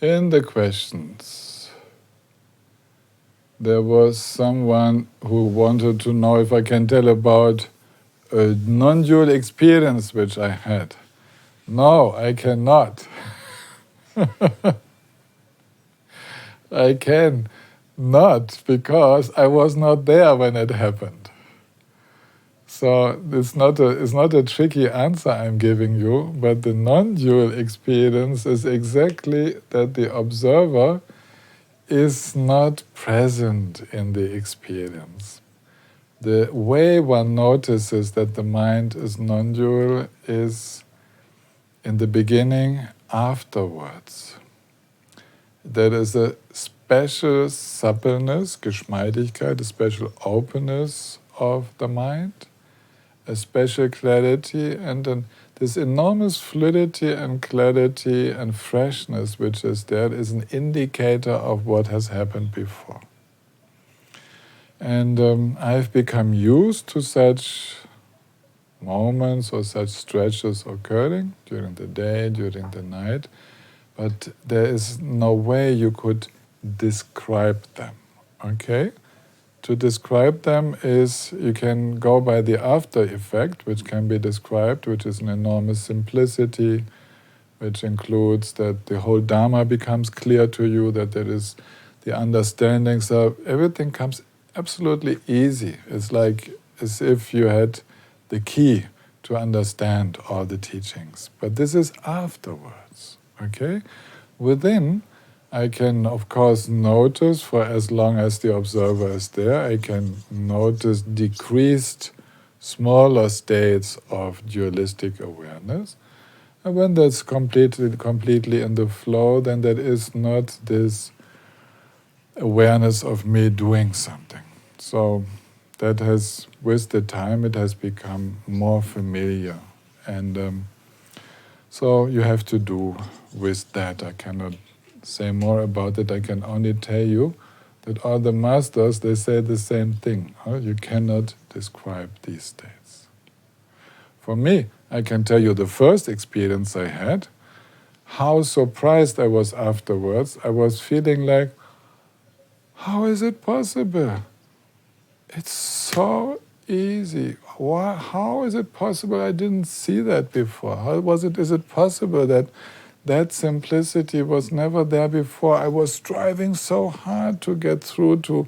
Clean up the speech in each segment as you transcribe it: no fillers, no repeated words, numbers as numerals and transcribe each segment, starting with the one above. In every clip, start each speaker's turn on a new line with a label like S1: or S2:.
S1: In the questions, there was someone who wanted to know if I can tell about a non-dual experience which I had. No, I cannot. I can not, because I was not there when it happened. So it's not a tricky answer I'm giving you, but the non-dual experience is exactly that the observer is not present in the experience. The way one notices that the mind is non-dual is in the beginning, afterwards. There is a special suppleness, Geschmeidigkeit, a special openness of the mind, a special clarity, and then this enormous fluidity and clarity and freshness which is there is an indicator of what has happened before. And I've become used to such moments or such stretches occurring during the day, during the night, but there is no way you could describe them, okay? To describe them is, you can go by the after effect, which can be described, which is an enormous simplicity, which includes that the whole Dharma becomes clear to you, that there is the understanding, so everything comes absolutely easy. It's like as if you had the key to understand all the teachings. But this is afterwards, okay? Within, I can, of course, notice, for as long as the observer is there, I can notice decreased, smaller states of dualistic awareness. And when that's completely in the flow, then there is not this awareness of me doing something. So that has, with the time, it has become more familiar. And so you have to do with that. I cannot say more about it. I can only tell you that all the masters, they say the same thing. You cannot describe these states. For me, I can tell you the first experience I had, how surprised I was afterwards. I was feeling like, how is it possible? It's so easy. Why, how is it possible I didn't see that before? Is it possible that simplicity was never there before? I was striving so hard to get through to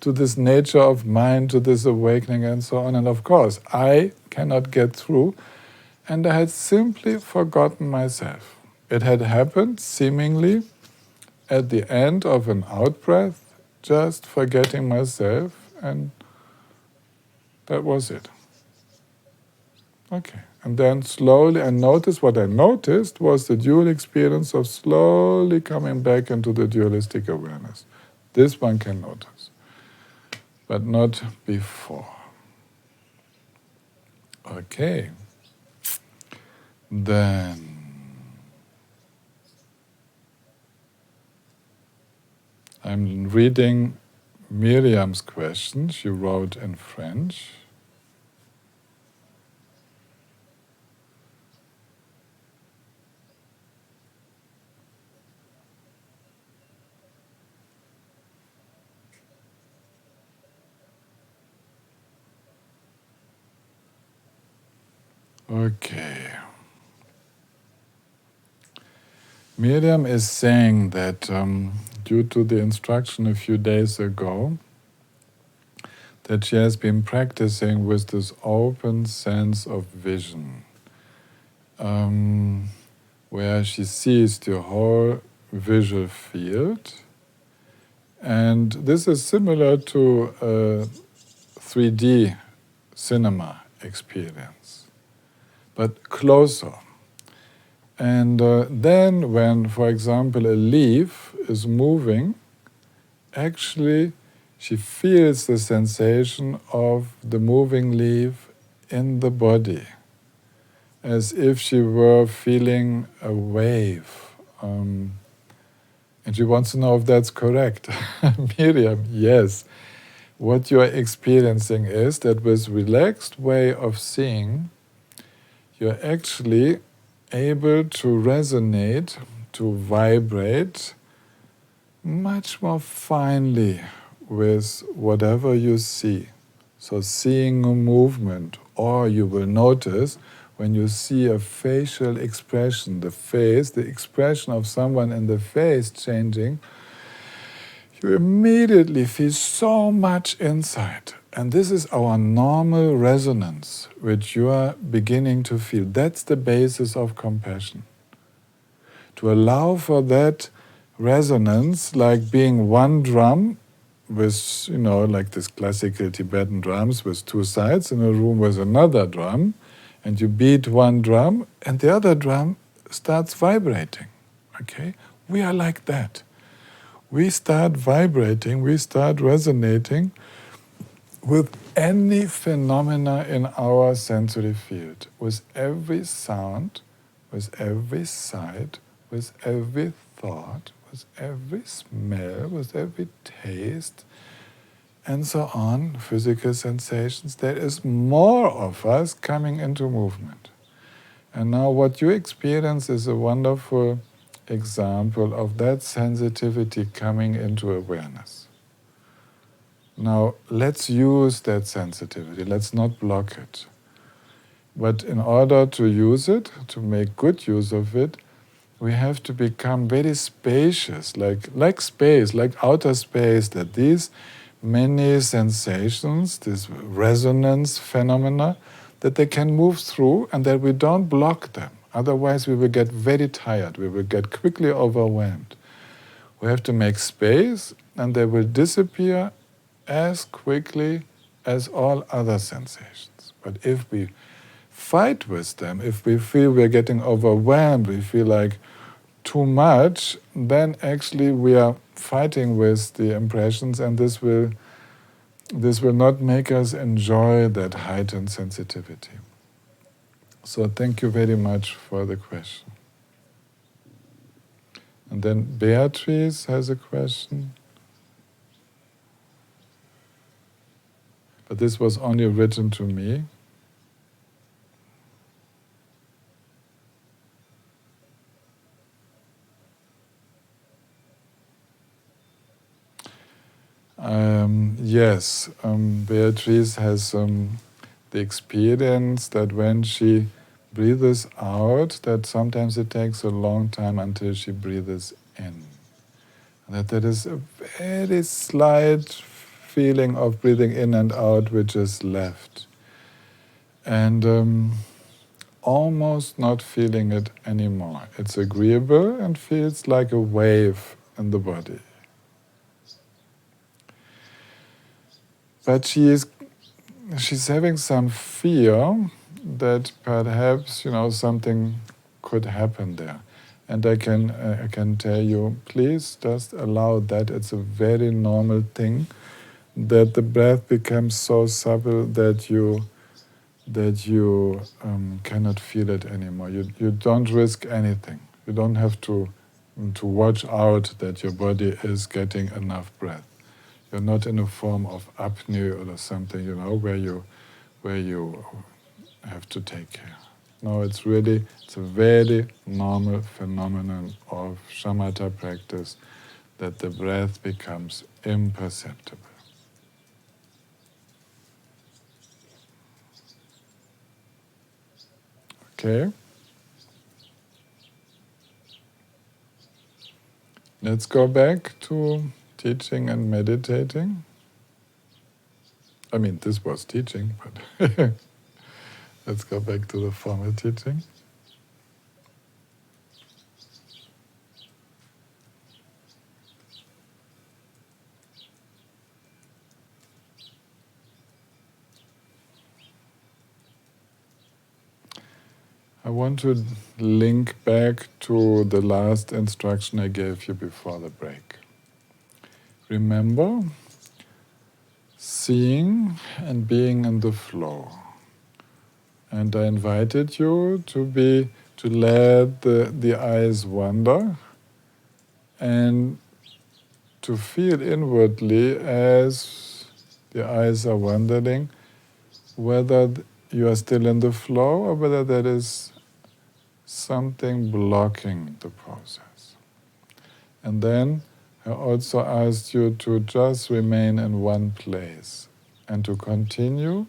S1: this nature of mind, to this awakening and so on. And of course, I cannot get through. And I had simply forgotten myself. It had happened seemingly at the end of an out-breath, just forgetting myself, and that was it. Okay. And then slowly I noticed, what I noticed was the dual experience of slowly coming back into the dualistic awareness. This one can notice, but not before. Okay. Then I'm reading Miriam's question. She wrote in French. Okay. Miriam is saying that due to the instruction a few days ago, that she has been practicing with this open sense of vision, where she sees the whole visual field. And this is similar to a 3D cinema experience, but closer. And then when, for example, a leaf is moving, actually she feels the sensation of the moving leaf in the body, as if she were feeling a wave. And she wants to know if that's correct. Miriam, yes. What you are experiencing is that with relaxed way of seeing, you're actually able to resonate, to vibrate much more finely with whatever you see. So seeing a movement, or you will notice when you see a facial expression, the face, the expression of someone in the face changing, you immediately feel so much insight. And this is our normal resonance, which you are beginning to feel. That's the basis of compassion. To allow for that resonance, like being one drum with, like this classical Tibetan drums with two sides in a room with another drum, and you beat one drum and the other drum starts vibrating. Okay? We are like that. We start vibrating, we start resonating with any phenomena in our sensory field, with every sound, with every sight, with every thought, with every smell, with every taste, and so on, physical sensations. There is more of us coming into movement. And now what you experience is a wonderful example of that sensitivity coming into awareness. Now, let's use that sensitivity. Let's not block it. But in order to use it, to make good use of it, we have to become very spacious, like space, like outer space, that these many sensations, this resonance phenomena, that they can move through and that we don't block them. Otherwise, we will get very tired. We will get quickly overwhelmed. We have to make space, and they will disappear as quickly as all other sensations. But if we fight with them, if we feel we're getting overwhelmed, we feel like too much, then actually we are fighting with the impressions, and this will not make us enjoy that heightened sensitivity. So thank you very much for the question. And then Beatrice has a question. But this was only written to me. Yes, Beatrice has the experience that when she breathes out, that sometimes it takes a long time until she breathes in. That there is a very slight feeling of breathing in and out which is left. And almost not feeling it anymore. It's agreeable and feels like a wave in the body. But she's having some fear that perhaps something could happen there, and I can tell you, please just allow that. It's a very normal thing that the breath becomes so subtle that you cannot feel it anymore. You don't risk anything. You don't have to watch out that your body is getting enough breath. You're not in a form of apnea or something, where you have to take care. No, it's a very normal phenomenon of shamatha practice that the breath becomes imperceptible. Okay? Let's go back to teaching and meditating. I mean, this was teaching, but let's go back to the formal teaching. I want to link back to the last instruction I gave you before the break. Remember, seeing and being in the flow. And I invited you to let the eyes wander and to feel inwardly as the eyes are wandering, whether you are still in the flow or whether there is something blocking the process. And then I also asked you to just remain in one place and to continue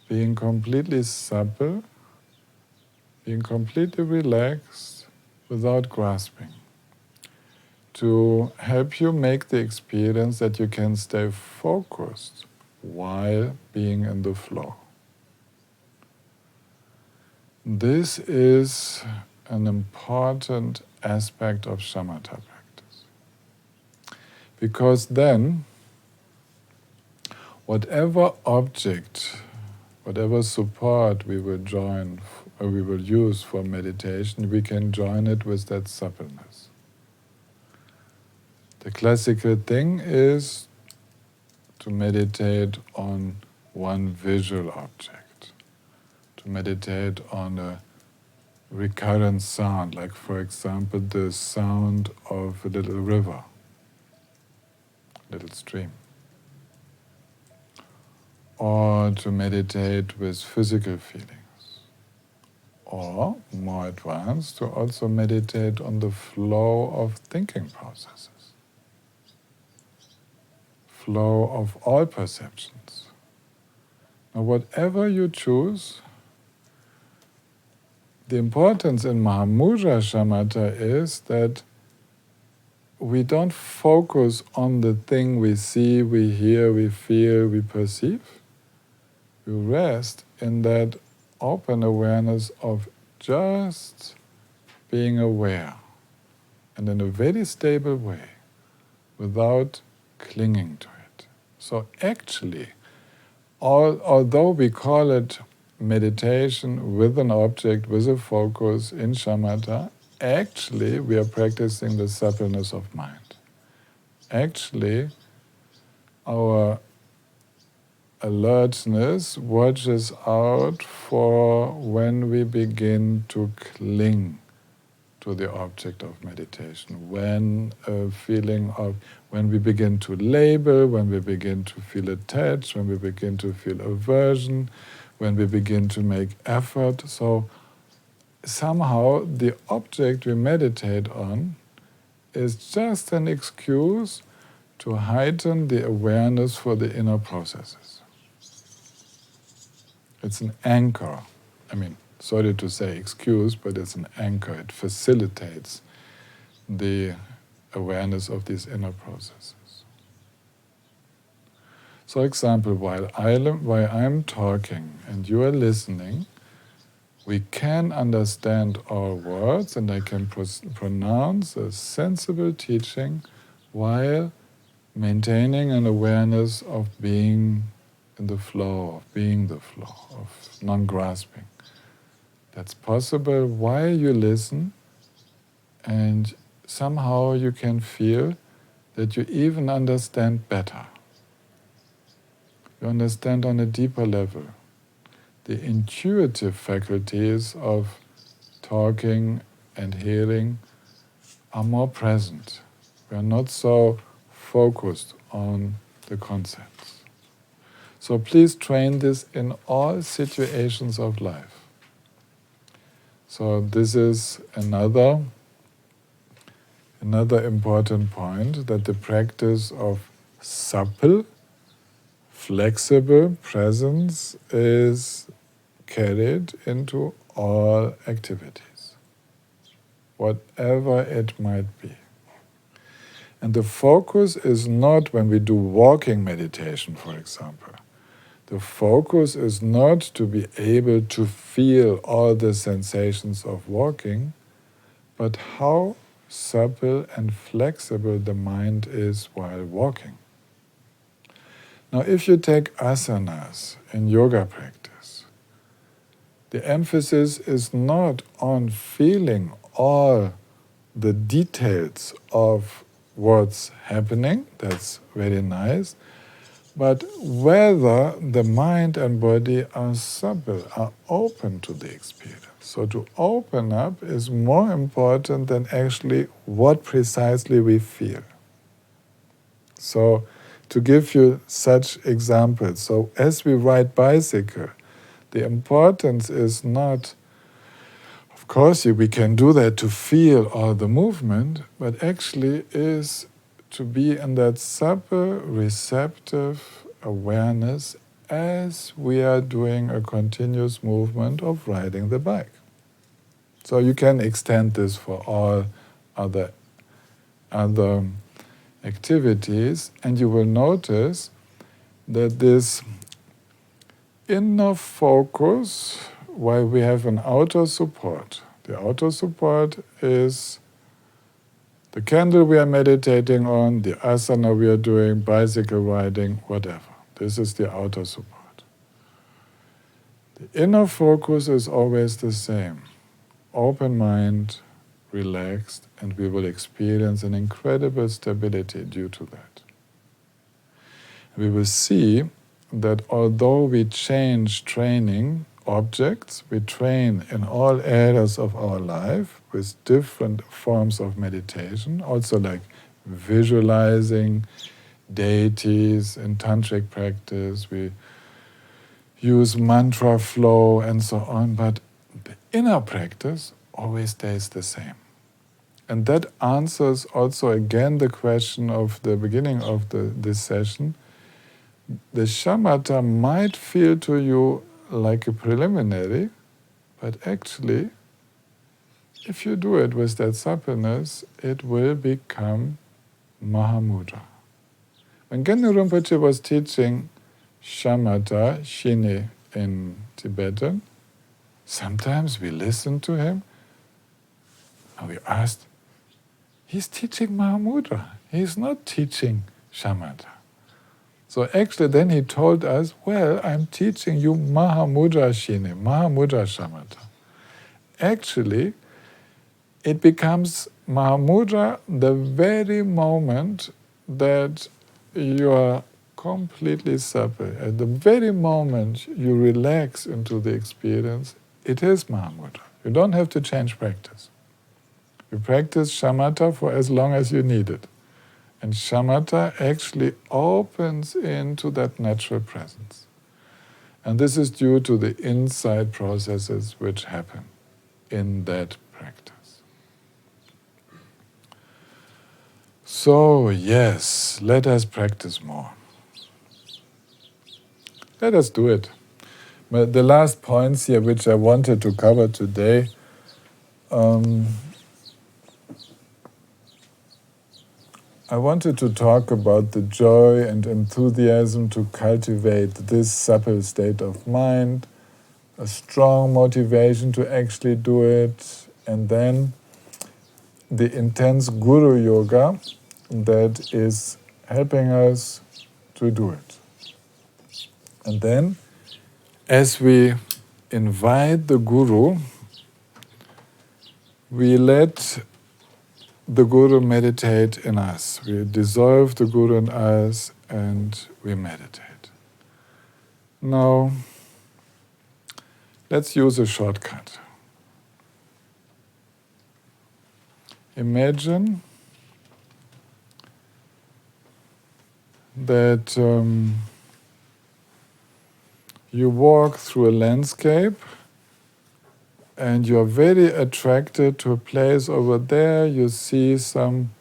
S1: being completely supple, being completely relaxed without grasping, to help you make the experience that you can stay focused while being in the flow. This is an important aspect of shamatha practice, because then whatever object, whatever support we will join or we will use for meditation, we can join it with that suppleness. The classical thing is to meditate on one visual object, to meditate on a recurrent sound, like for example the sound of a little river, little stream. Or to meditate with physical feelings. Or, more advanced, to also meditate on the flow of thinking processes. Flow of all perceptions. Now, whatever you choose, the importance in Mahamudra Shamatha is that we don't focus on the thing we see, we hear, we feel, we perceive. We rest in that open awareness of just being aware, and in a very stable way, without clinging to it. So actually, although we call it meditation with an object, with a focus in shamatha, actually we are practicing the suppleness of mind. Actually, our alertness watches out for when we begin to cling to the object of meditation, when we begin to label, when we begin to feel attached, when we begin to feel aversion, when we begin to make effort. So somehow the object we meditate on is just an excuse to heighten the awareness for the inner processes. It's an anchor. Sorry to say excuse, but it's an anchor. It facilitates the awareness of these inner processes. So, example, while I'm talking and you are listening, we can understand our words and I can pronounce a sensible teaching while maintaining an awareness of being in the flow, of being the flow, of non-grasping. That's possible while you listen, and somehow you can feel that you even understand better. You understand on a deeper level. The intuitive faculties of talking and hearing are more present. We are not so focused on the concepts. So please train this in all situations of life. So this is another important point, that the practice of supple, flexible presence is carried into all activities, whatever it might be. And the focus is not when we do walking meditation, for example. The focus is not to be able to feel all the sensations of walking, but how supple and flexible the mind is while walking. Now, if you take asanas in yoga practice, the emphasis is not on feeling all the details of what's happening, that's very nice, but whether the mind and body are supple, are open to the experience. So to open up is more important than actually what precisely we feel. So to give you such examples, so as we ride bicycle, the importance is not, of course we can do that to feel all the movement, but actually is to be in that supple, receptive awareness as we are doing a continuous movement of riding the bike. So you can extend this for all other activities, and you will notice that this inner focus, while we have an outer support, the outer support is the candle we are meditating on, the asana we are doing, bicycle riding, whatever. This is the outer support. The inner focus is always the same. Open mind, relaxed, and we will experience an incredible stability due to that. We will see that although we change training objects, we train in all areas of our life with different forms of meditation, also like visualizing deities in tantric practice, we use mantra flow and so on, but the inner practice always stays the same. And that answers also again the question of the beginning of this session. The shamatha might feel to you like a preliminary, but actually, if you do it with that suppleness, it will become Mahamudra. When Genno Rinpoche was teaching shamatha, shine in Tibetan, sometimes we listened to him and we asked, he's teaching Mahamudra, he's not teaching shamatha. So actually then he told us, well, I'm teaching you Mahamudra Shine, Mahamudra Shamatha. Actually, it becomes Mahamudra the very moment that you are completely supple. At the very moment you relax into the experience, it is Mahamudra. You don't have to change practice. You practice shamatha for as long as you need it. And shamatha actually opens into that natural presence. And this is due to the inside processes which happen in that practice. So, yes, let us practice more. Let us do it. But the last points here which I wanted to cover today, I wanted to talk about the joy and enthusiasm to cultivate this supple state of mind, a strong motivation to actually do it, and then the intense guru yoga that is helping us to do it. And then, as we invite the guru, we let the Guru meditate in us. We dissolve the Guru in us and we meditate. Now, let's use a shortcut. Imagine that you walk through a landscape and you're very attracted to a place over there. You see some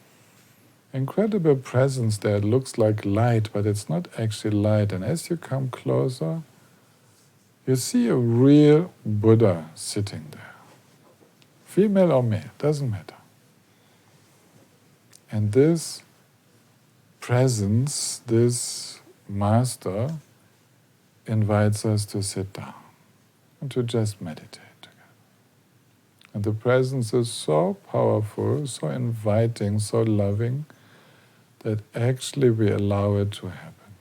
S1: incredible presence there. It looks like light, but it's not actually light. And as you come closer, you see a real Buddha sitting there. Female or male, doesn't matter. And this presence, this master, invites us to sit down and to just meditate. And the presence is so powerful, so inviting, so loving, that actually we allow it to happen.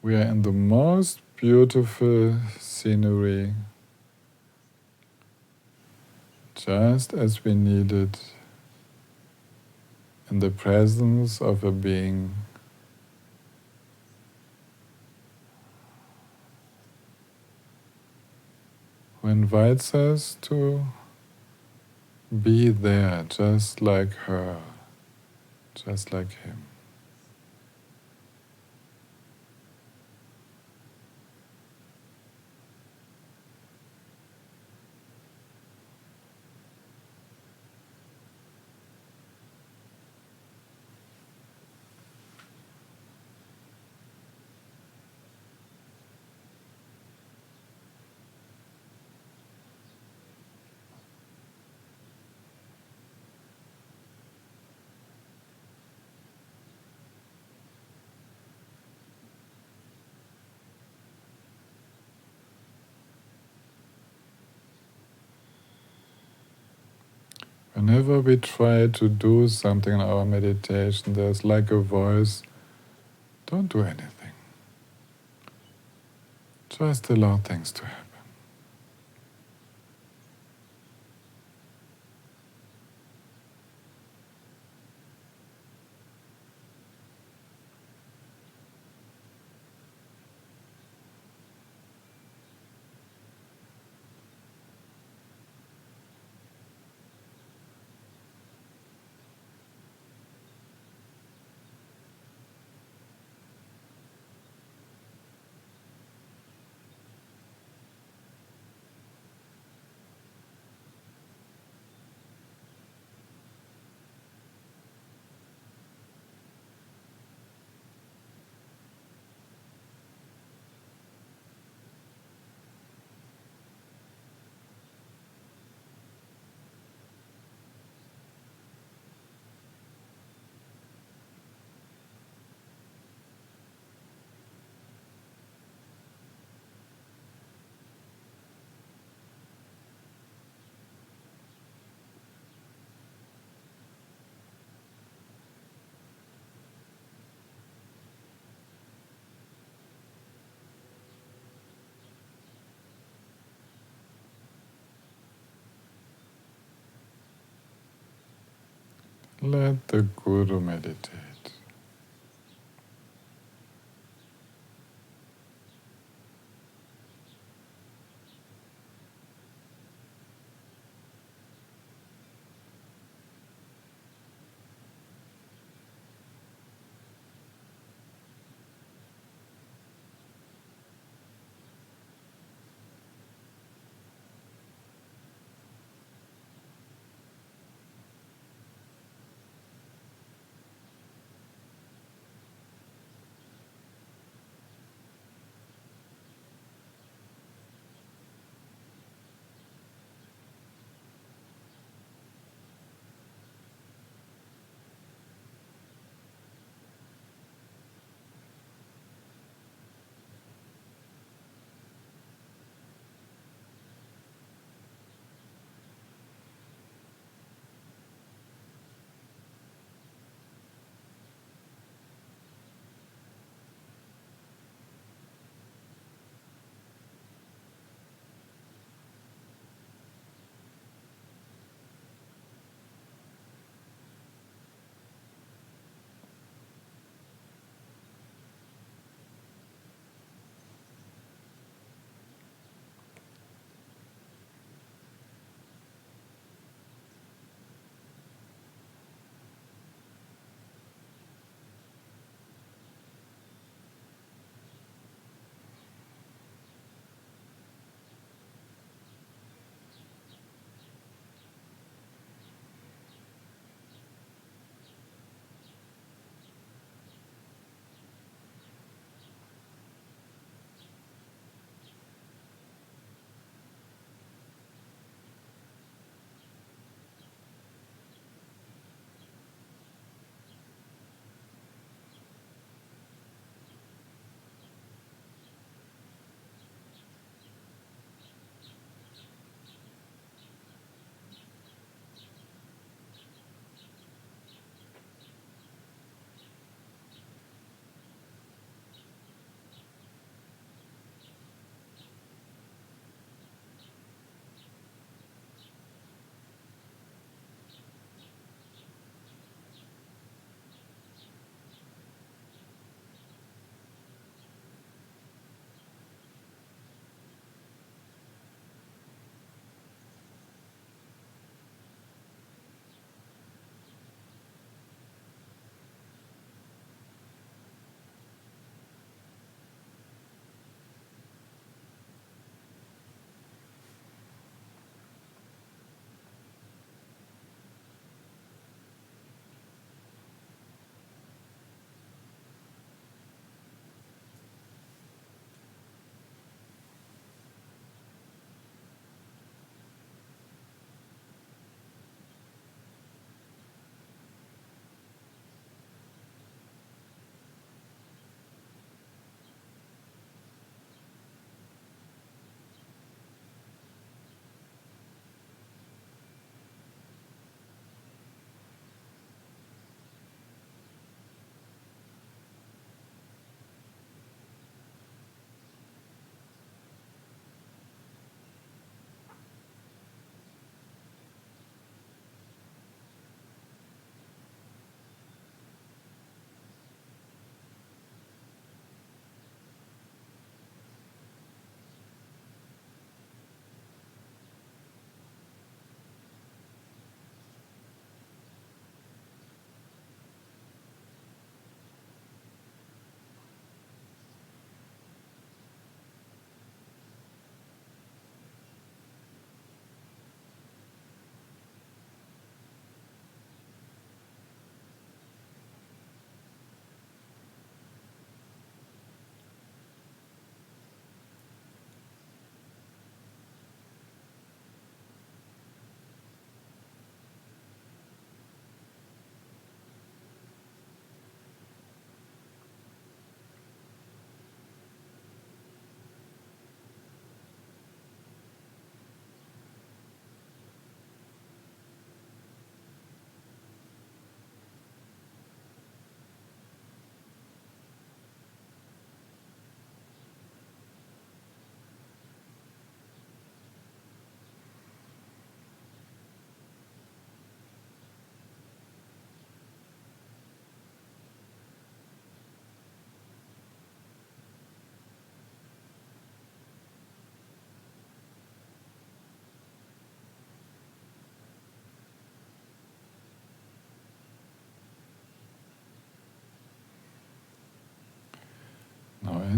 S1: We are in the most beautiful scenery, just as we need it, in the presence of a being who invites us to be there, just like her, just like him. Whenever we try to do something in our meditation, there's like a voice, don't do anything. Just allow things to happen. Let the Guru meditate.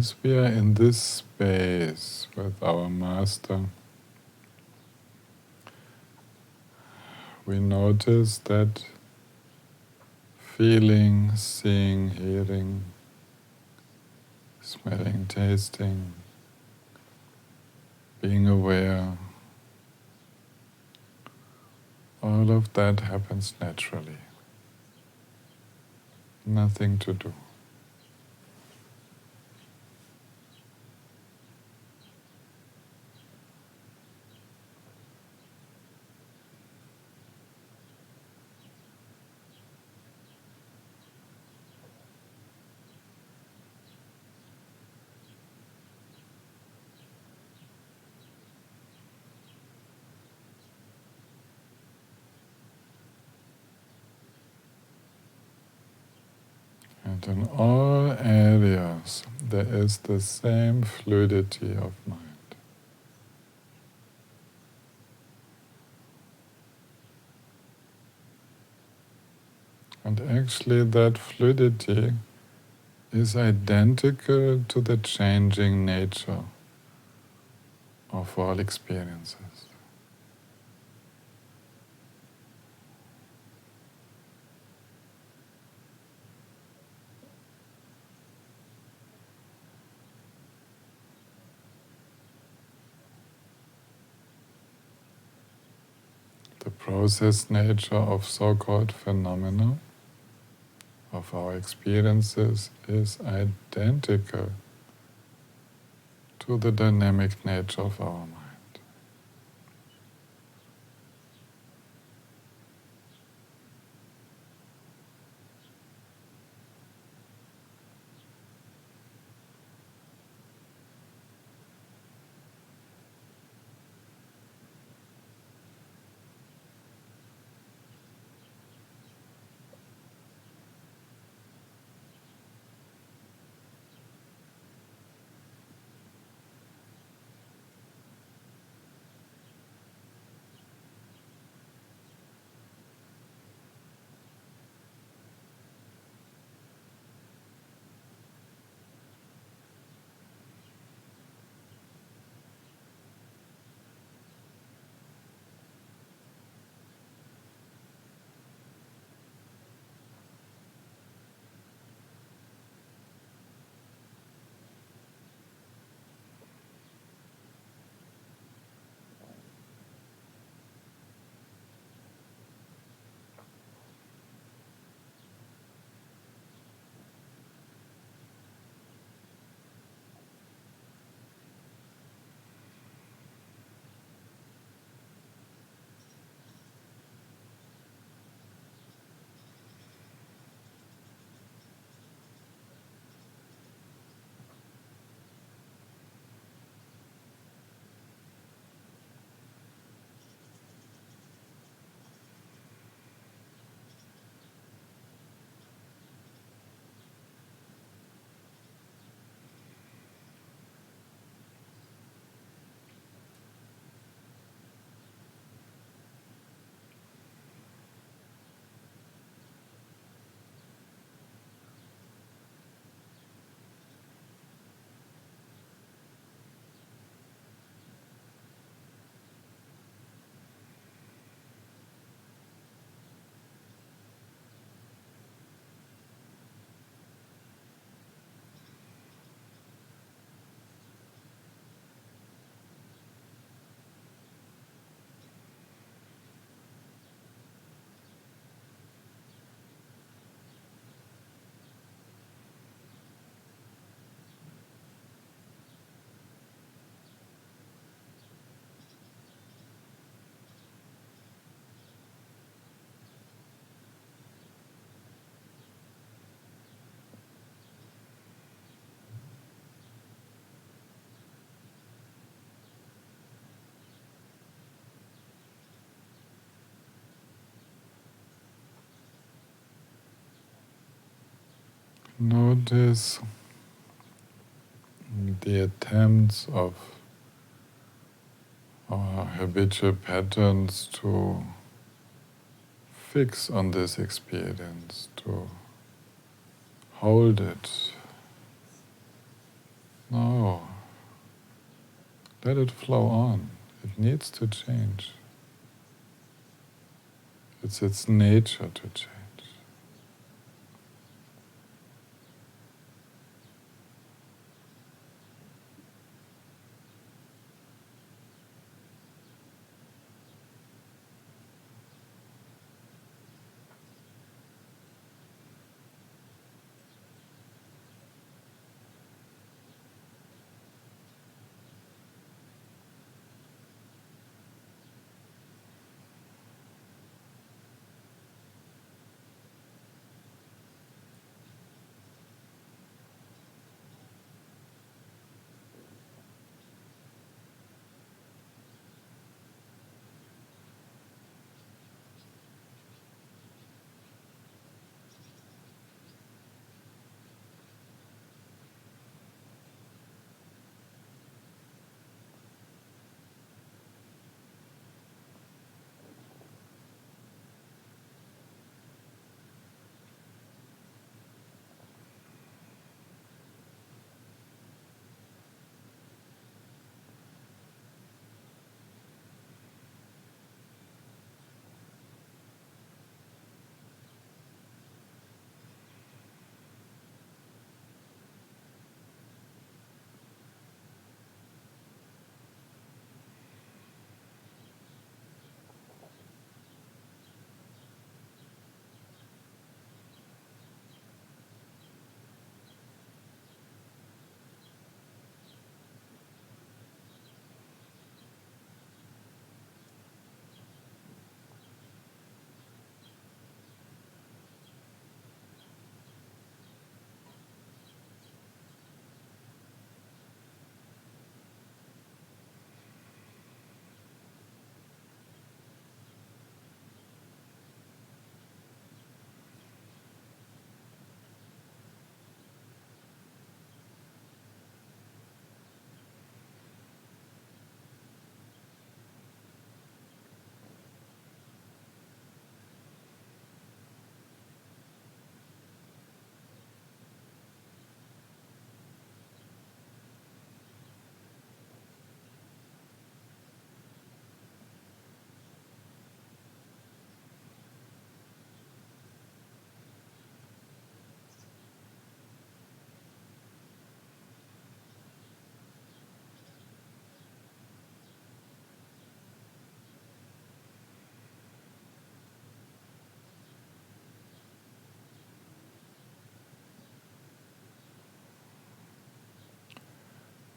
S1: as we are in this space with our Master, we notice that feeling, seeing, hearing, smelling, tasting, being aware, all of that happens naturally. Nothing to do. And in all areas, there is the same fluidity of mind. And actually, that fluidity is identical to the changing nature of all experiences. The process nature of so-called phenomena of our experiences is identical to the dynamic nature of our mind. Notice the attempts of our habitual patterns to fix on this experience, to hold it, No. Let it flow on. It needs to change. It's its nature to change.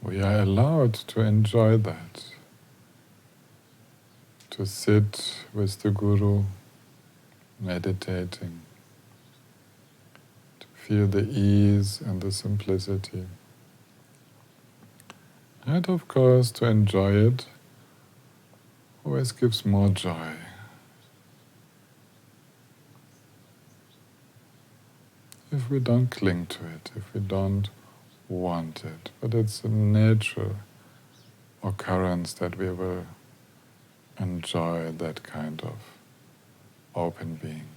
S1: We are allowed to enjoy that, to sit with the Guru, meditating, to feel the ease and the simplicity. And of course, to enjoy it always gives more joy. If we don't cling to it, if we don't want it. But it's a natural occurrence that we will enjoy that kind of open being.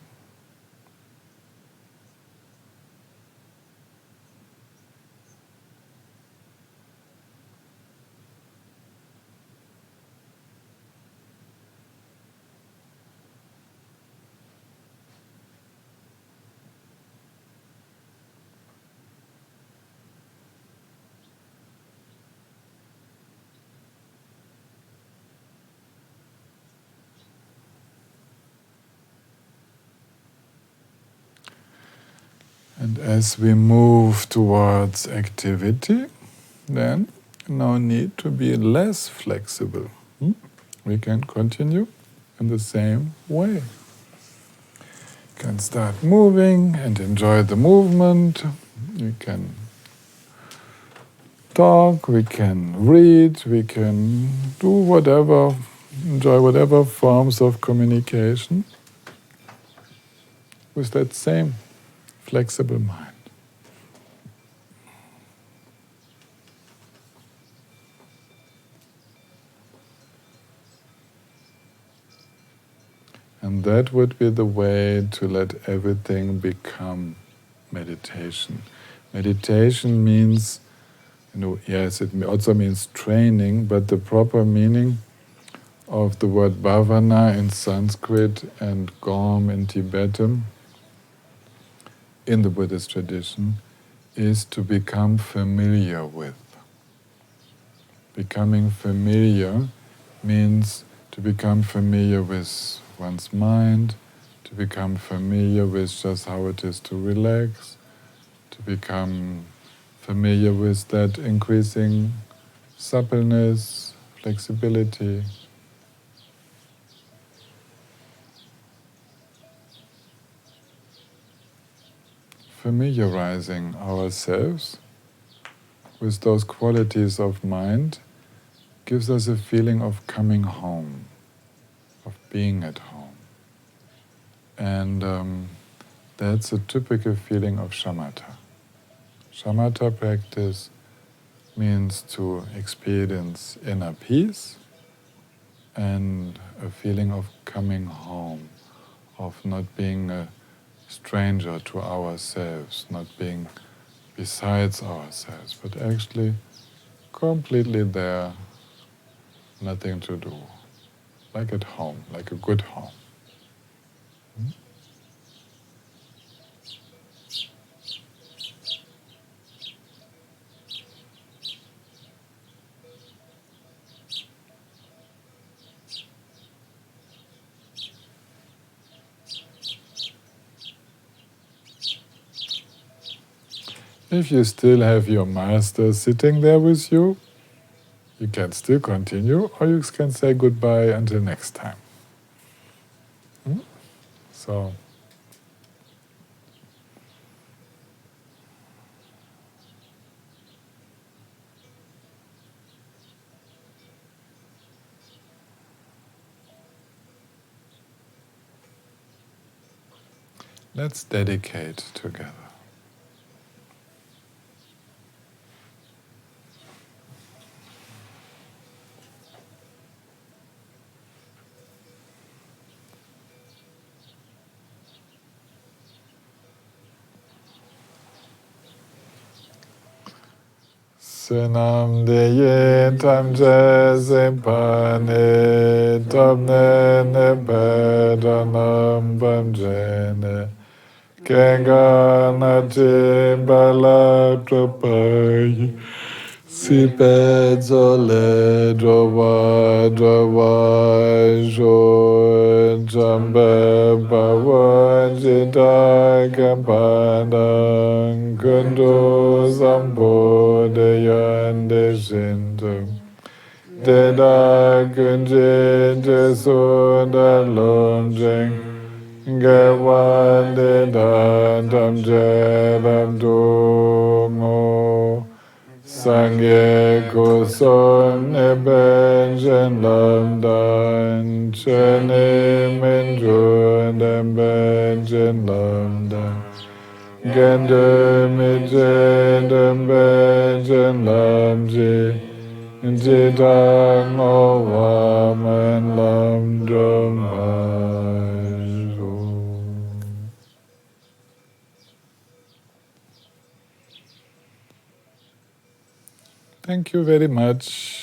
S1: And as we move towards activity, then no need to be less flexible. We can continue in the same way. You can start moving and enjoy the movement. We can talk, we can read, we can do whatever, enjoy whatever forms of communication with that same flexible mind. And that would be the way to let everything become meditation. Meditation means Yes, it also means training, but the proper meaning of the word bhavana in Sanskrit and gom in Tibetan in the Buddhist tradition is to become familiar with. Becoming familiar means to become familiar with one's mind, to become familiar with just how it is to relax, to become familiar with that increasing suppleness, flexibility. Familiarizing ourselves with those qualities of mind gives us a feeling of coming home, of being at home. And that's a typical feeling of shamatha. Shamatha practice means to experience inner peace and a feeling of coming home, of not being a stranger to ourselves, not being besides ourselves, but actually completely there, nothing to do, like at home, like a good home. If you still have your master sitting there with you, you can still continue, or you can say goodbye until next time. So, let's dedicate together. Senam de tam je simpane tam ne pedanam bamjene kengana bala trapai si pezzole drova jo jambe bavajita kampanang kundu sambodayande shintu Deda kunje jesuda lonjeng Gewan deda damje damdungo Sangye kuson ebenjen lamdan Chene menjun dembenjen lamdan Gende mijen dembenjen lamji Jidang owamen lamdum ajo. Thank you very much.